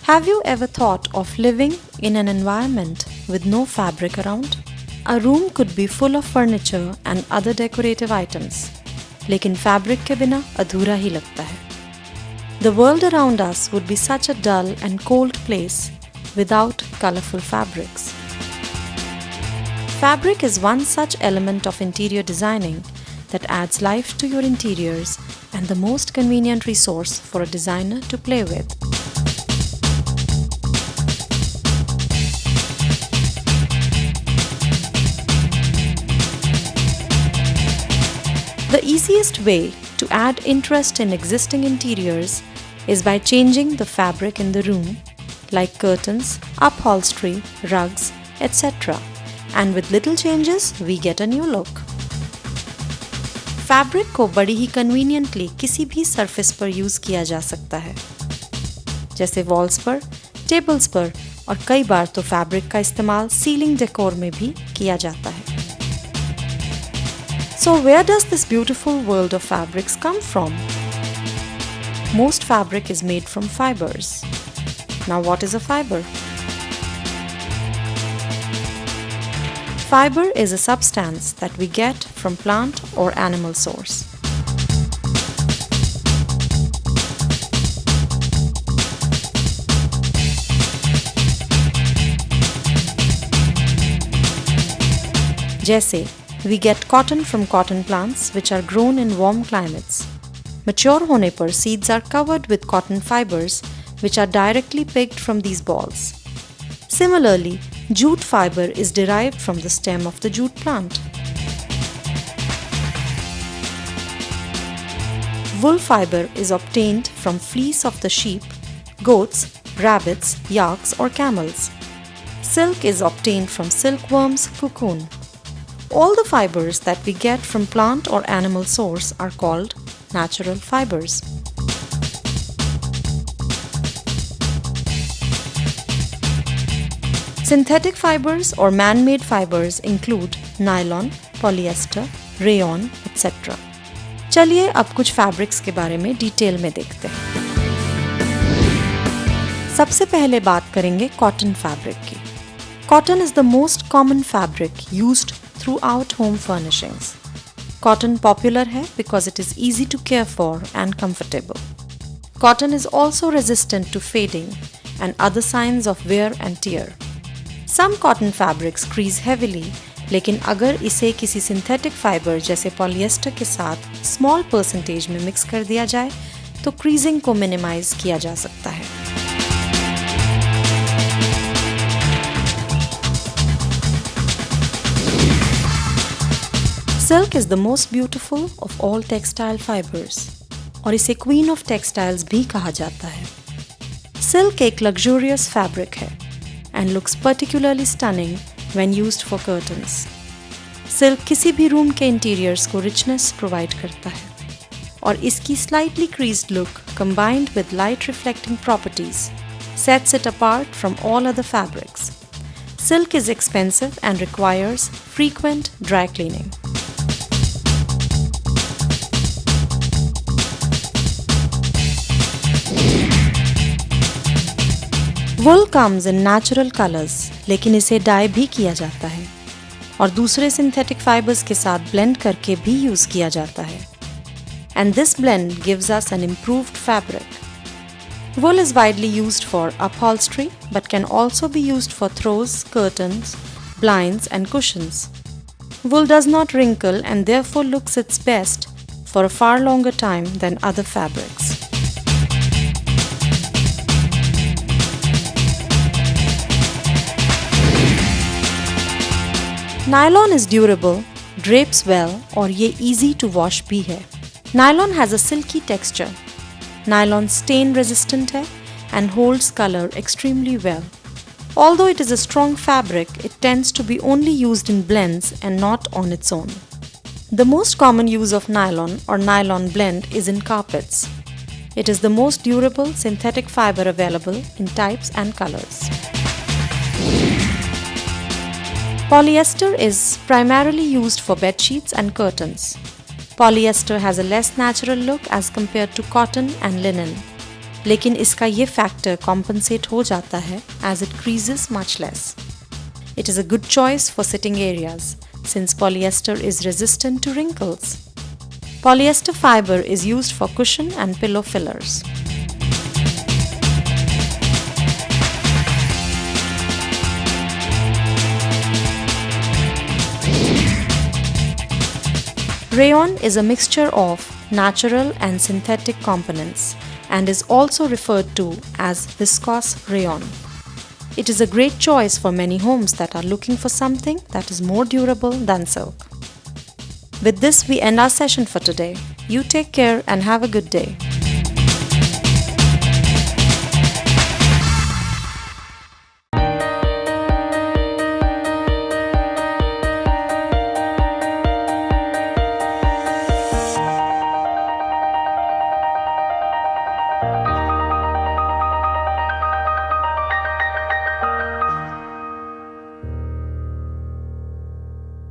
Have you ever thought of living in an environment with no fabric around? A room could be full of furniture and other decorative items, लेकिन fabric के बिना अधूरा ही लगता है. The world around us would be such a dull and cold place without colorful fabrics. Fabric is one such element of interior designing that adds life to your interiors and the most convenient resource for a designer to play with. The easiest way to add interest in existing interiors is by changing the fabric in the room, like curtains, upholstery, rugs, etc. And with little changes, we get a new look. Fabric को बड़ी ही conveniently किसी भी surface पर use किया जा सकता है, जैसे वॉल्स पर, टेबल्स पर और कई बार तो फैब्रिक का इस्तेमाल सीलिंग डेकोर में भी किया जाता है. So where does this beautiful world of fabrics come from? Most fabric is made from fibers. Now what is a fiber? Fiber is a substance that we get from plant or animal source. जैसे we get cotton from cotton plants which are grown in warm climates. Mature होने पर seeds are covered with cotton fibers which are directly picked from these balls. Similarly, jute fiber is derived from the stem of the jute plant. Wool fiber is obtained from fleece of the sheep, goats, rabbits, yaks or camels. Silk is obtained from silkworm's cocoon. All the fibers that we get from plant or animal source are called natural fibers. Synthetic fibers or man-made fibers include nylon, polyester, rayon, etc. चलिए अब कुछ fabrics के बारे में detail में देखते हैं. सबसे पहले बात करेंगे कॉटन फैब्रिक की. Cotton is the most common fabric used throughout home furnishings. Cotton popular है because it is easy to care for and comfortable. Cotton is also resistant to fading and other signs of wear and tear. Some cotton fabrics crease heavily, लेकिन अगर इसे किसी synthetic fiber जैसे polyester के साथ small percentage में mix कर दिया जाए तो creasing को minimize किया जा सकता है. Silk is the most beautiful of all textile fibers और इसे queen of textiles भी कहा जाता है. Silk एक luxurious fabric है and looks particularly stunning when used for curtains. Silk किसी भी रूम के interiors को richness provide करता है और इसकी slightly creased look combined with light reflecting properties sets it apart from all other fabrics. Silk is expensive and requires frequent dry cleaning. Wool comes in natural colors, लेकिन इसे die भी किया जाता है और दूसरे synthetic fibers के साथ blend करके भी यूज़ किया जाता है. And this blend gives us an improved fabric. Wool is widely used for upholstery, but can also be used for throws, curtains, blinds, and cushions. Wool does not wrinkle and therefore looks its best for a far longer time than other fabrics. Nylon is durable, drapes well और ये easy to wash भी है. Nylon has a silky texture. Nylon stain resistant है and holds color extremely well. Although it is a strong fabric, it tends to be only used in blends and not on its own. The most common use of nylon or nylon blend is in carpets. It is the most durable synthetic fiber available in types and colors. Polyester is primarily used for bed sheets and curtains. Polyester has a less natural look as compared to cotton and linen. लेकिन इसका ये factor compensate हो जाता है as it creases much less. It is a good choice for sitting areas since polyester is resistant to wrinkles. Polyester fiber is used for cushion and pillow fillers. Rayon is a mixture of natural and synthetic components and is also referred to as viscose rayon. It is a great choice for many homes that are looking for something that is more durable than silk. With this, we end our session for today. You take care and have a good day.